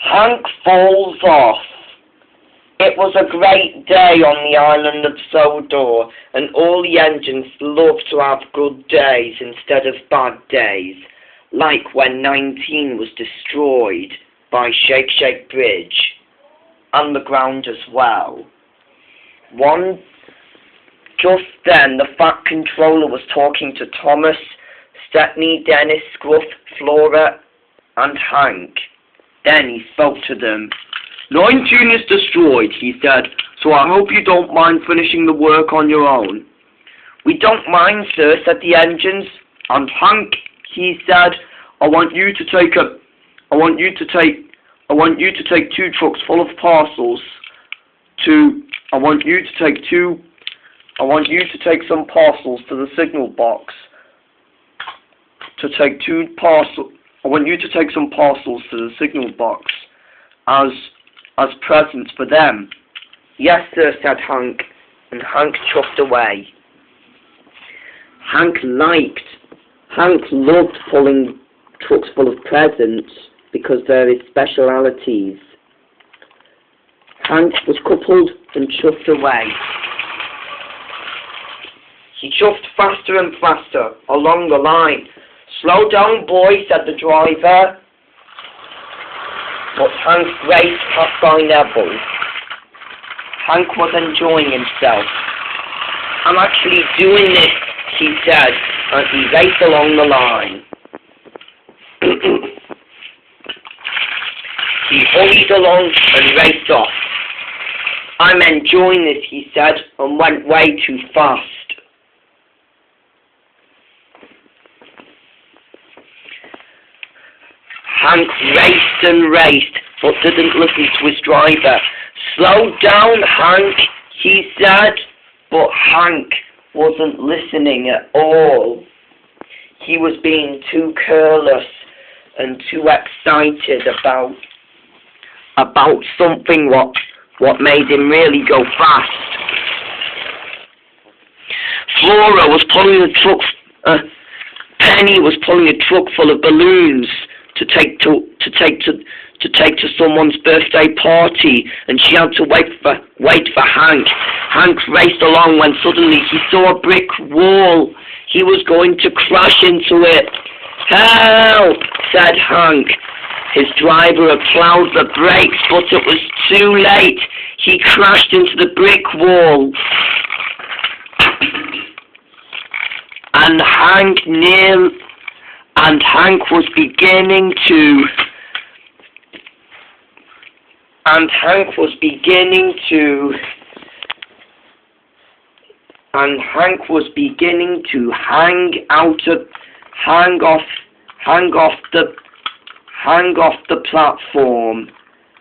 Hank falls off. It was a great day on the island of Sodor, and all the engines love to have good days instead of bad days, like when 19 was destroyed by Shake Shake Bridge, and the ground as well. Just then, the Fat Controller was talking to Thomas, Stepney, Dennis, Scruff, Flora, and Hank. Then he spoke to them. 19 is destroyed, he said, so I hope you don't mind finishing the work on your own. We don't mind, sir, said the engines. And Hank, he said, I want you to take 2 trucks full of parcels I want you to take some parcels to the signal box. I want you to take some parcels to the signal box as presents for them. Yes, sir, said Hank, and Hank chuffed away. Hank loved pulling trucks full of presents because they're his specialities. Hank was coupled and chuffed away. He chuffed faster and faster along the line. Slow down, boy, said the driver. But Hank raced past by Neville. Hank was enjoying himself. I'm actually doing this, he said, as he raced along the line. He hurried along and raced off. I'm enjoying this, he said, and went way too fast. Hank raced and raced, but didn't listen to his driver. Slow down, Hank, he said, but Hank wasn't listening at all. He was being too careless and too excited about something what made him really go fast. Flora was pulling a truck. Penny was pulling a truck full of balloons to take to someone's birthday party, and she had to wait for Hank. Hank raced along when suddenly he saw a brick wall. He was going to crash into it. Help, said Hank. His driver applied the brakes, but it was too late. He crashed into the brick wall. And Hank was beginning to hang off the platform.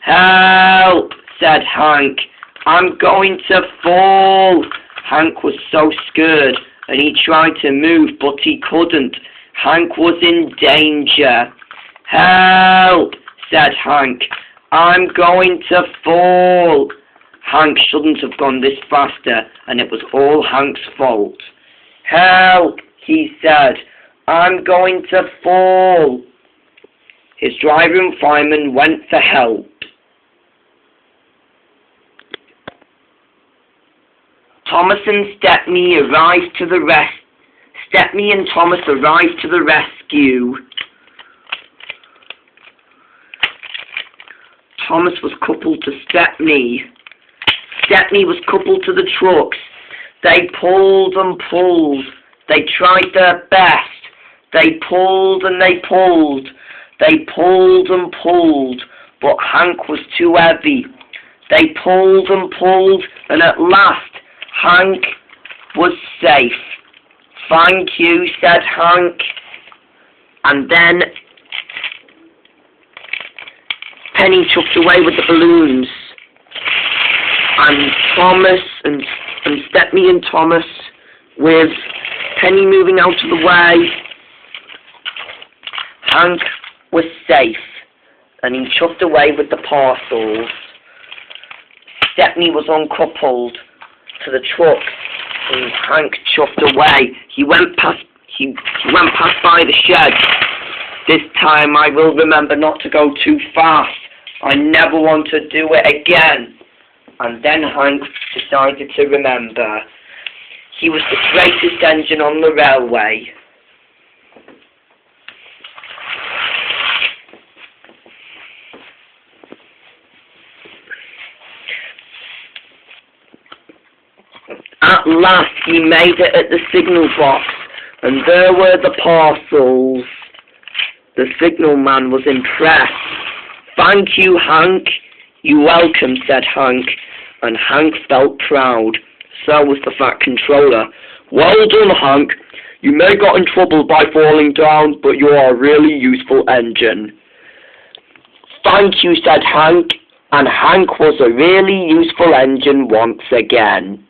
Help, said Hank. I'm going to fall. Hank was so scared, and he tried to move, but he couldn't. Hank was in danger. Help, said Hank. I'm going to fall. Hank shouldn't have gone this faster, and it was all Hank's fault. Help, he said. I'm going to fall. His driver and fireman went for help. Thomas and Stepney arrived to the Stepney and Thomas arrived to the rescue. Thomas was coupled to Stepney. Stepney was coupled to the trucks. They pulled and pulled. They tried their best. They pulled and they pulled. They pulled and pulled, but Hank was too heavy. They pulled and pulled, and at last Hank was safe. Thank you, said Hank. And then Penny chucked away with the balloons. And Thomas and Stepney and Thomas, with Penny moving out of the way, Hank was safe, and he chucked away with the parcels. Stepney was uncoupled to the truck, and Hank chucked away. He went past by the shed. This time I will remember not to go too fast. I never want to do it again. And then Hank decided to remember. He was the greatest engine on the railway. At last he made it at the signal box, and there were the parcels. The signalman was impressed. "Thank you, Hank." "You're welcome," said Hank, and Hank felt proud. So was the Fat Controller. "Well done, Hank. You may got in trouble by falling down, but you are a really useful engine." "Thank you," said Hank, and Hank was a really useful engine once again.